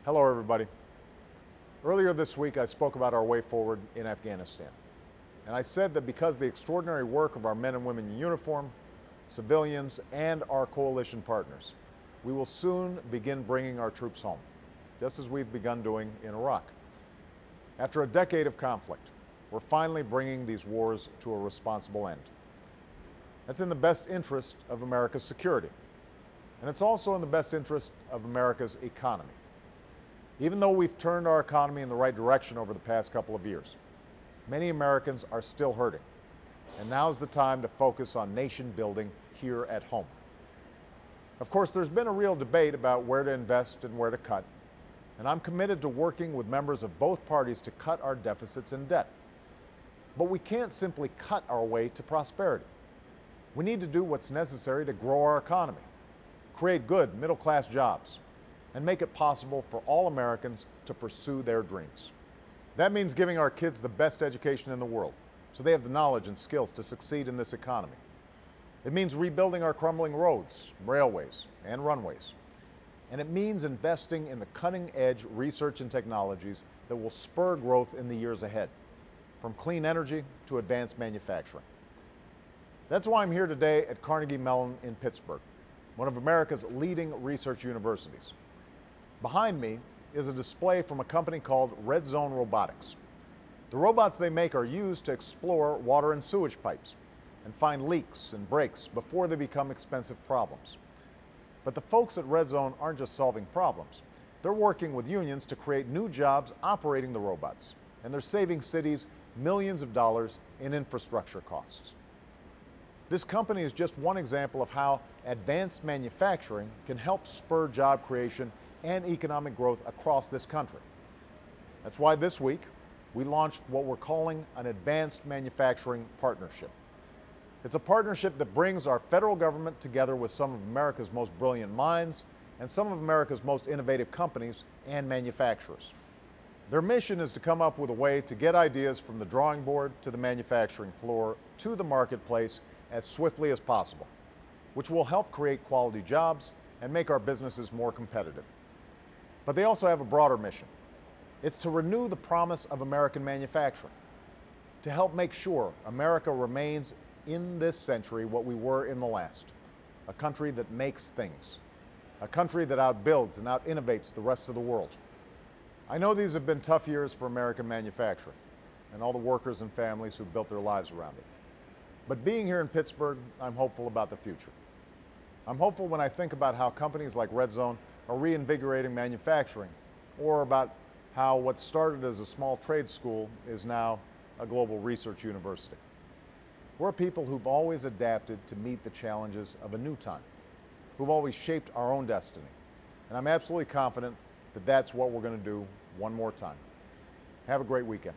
Hello, everybody. Earlier this week, I spoke about our way forward in Afghanistan. And I said that because of the extraordinary work of our men and women in uniform, civilians, and our coalition partners, we will soon begin bringing our troops home, just as we've begun doing in Iraq. After a decade of conflict, we're finally bringing these wars to a responsible end. That's in the best interest of America's security. And it's also in the best interest of America's economy. Even though we've turned our economy in the right direction over the past couple of years, many Americans are still hurting. And now's the time to focus on nation building here at home. Of course, there's been a real debate about where to invest and where to cut. And I'm committed to working with members of both parties to cut our deficits and debt. But we can't simply cut our way to prosperity. We need to do what's necessary to grow our economy, create good middle-class jobs, and make it possible for all Americans to pursue their dreams. That means giving our kids the best education in the world, so they have the knowledge and skills to succeed in this economy. It means rebuilding our crumbling roads, railways, and runways. And it means investing in the cutting-edge research and technologies that will spur growth in the years ahead, from clean energy to advanced manufacturing. That's why I'm here today at Carnegie Mellon in Pittsburgh, one of America's leading research universities. Behind me is a display from a company called Red Zone Robotics. The robots they make are used to explore water and sewage pipes and find leaks and breaks before they become expensive problems. But the folks at Red Zone aren't just solving problems. They're working with unions to create new jobs operating the robots, and they're saving cities millions of dollars in infrastructure costs. This company is just one example of how advanced manufacturing can help spur job creation and economic growth across this country. That's why this week we launched what we're calling an Advanced Manufacturing Partnership. It's a partnership that brings our federal government together with some of America's most brilliant minds and some of America's most innovative companies and manufacturers. Their mission is to come up with a way to get ideas from the drawing board to the manufacturing floor to the marketplace as swiftly as possible, which will help create quality jobs and make our businesses more competitive. But they also have a broader mission. It's to renew the promise of American manufacturing, to help make sure America remains in this century what we were in the last, a country that makes things, a country that outbuilds and out-innovates the rest of the world. I know these have been tough years for American manufacturing and all the workers and families who built their lives around it. But being here in Pittsburgh, I'm hopeful about the future. I'm hopeful when I think about how companies like Red Zone are reinvigorating manufacturing, or about how what started as a small trade school is now a global research university. We're a people who've always adapted to meet the challenges of a new time, who've always shaped our own destiny. And I'm absolutely confident that that's what we're going to do one more time. Have a great weekend.